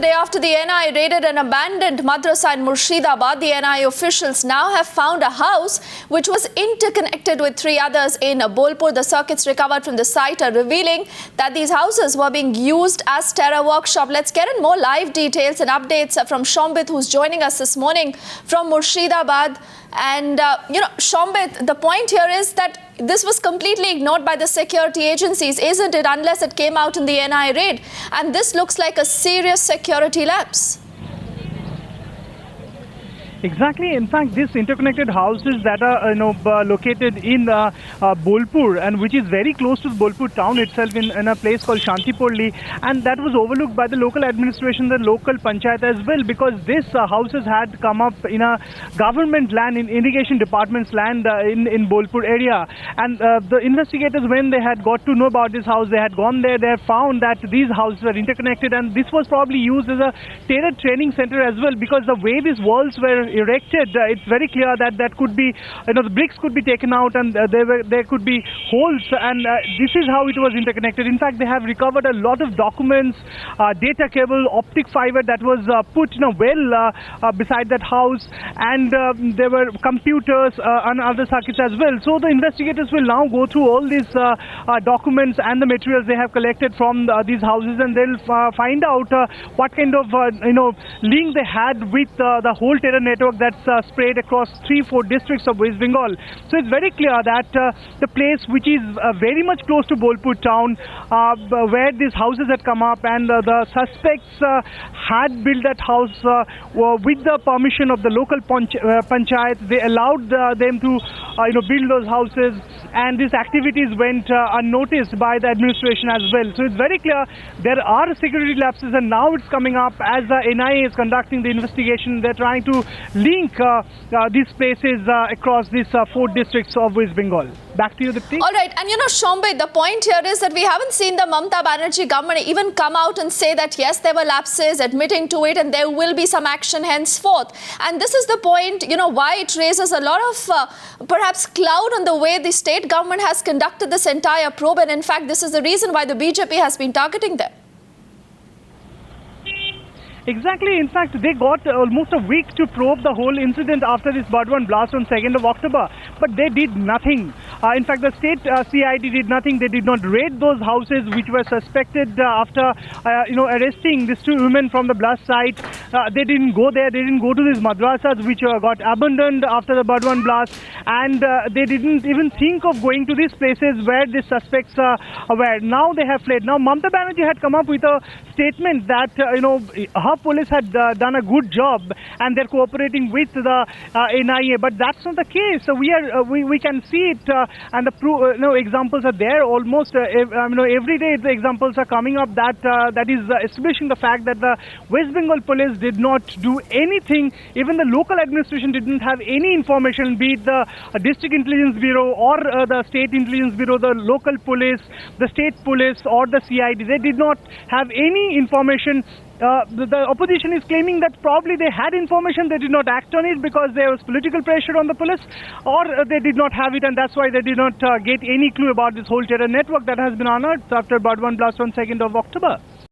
day after the NIA raided an abandoned madrasa in Murshidabad, the NIA officials now have found a house which was interconnected with three others in Bolpur. The circuits recovered from the site are revealing that these houses were being used as terror workshop. Let's get in more live details and updates from Shombit, who's joining us this morning from Murshidabad. And, Shombit, the point here is that this was completely ignored by the security agencies, isn't it, unless it came out in the NIA raid? And this looks like a serious security lapse. Exactly. In fact, these interconnected houses that are located in Bolpur, and which is very close to Bolpur town itself, in a place called Shantipurli, and that was overlooked by the local administration, the local panchayat as well, because these houses had come up in a government land, in irrigation department's land in Bolpur area. And the investigators, when they had got to know about this house, they had gone there, they found that these houses were interconnected, and this was probably used as a terror training center as well, because the way these walls were erected, it's very clear that that could be, the bricks could be taken out, and there could be holes, and this is how it was interconnected. In fact, they have recovered a lot of documents, data cable, optic fiber that was put in a well beside that house, and there were computers and other circuits as well. So the investigators will now go through all these documents and the materials they have collected from these houses, and they'll find out what kind of link they had with the whole terror network that's spread across 3-4 districts of West Bengal. So it's very clear that the place, which is very much close to Bolpur town, where these houses had come up, and the suspects had built that house with the permission of the local panchayat. They allowed them to build those houses, and these activities went unnoticed by the administration as well. So it's very clear there are security lapses, and now it's coming up as the NIA is conducting the investigation. They're trying to link these places across these 4 districts of West Bengal. Back to you, Dipti. All right, and Shombit, the point here is that we haven't seen the Mamata Banerjee government even come out and say that yes, there were lapses, admitting to it, and there will be some action henceforth. And this is the point, why it raises a lot of perhaps cloud on the way the state government has conducted this entire probe. And in fact, this is the reason why the BJP has been targeting them. Exactly. In fact, they got almost a week to probe the whole incident after this Burdwan blast on 2nd of October. But they did nothing. In fact, the state CID did nothing. They did not raid those houses which were suspected after, arresting these 2 women from the blast site. They didn't go there. They didn't go to these madrasas which got abandoned after the Burdwan blast. And they didn't even think of going to these places where the suspects were. Now they have fled. Now, Mamata Banerjee had come up with a statement that, her police had done a good job and they're cooperating with the NIA, but that's not the case. So we can see it, and the examples are there almost every day. The examples are coming up that is establishing the fact that the West Bengal police did not do anything. Even the local administration didn't have any information, be it the district intelligence bureau or the state intelligence bureau, the local police, the state police or the CID. They did not have any information. The opposition is claiming that probably they had information, they did not act on it because there was political pressure on the police, or they did not have it, and that's why they did not get any clue about this whole terror network that has been unearthed after Burdwan blast on 2nd of October.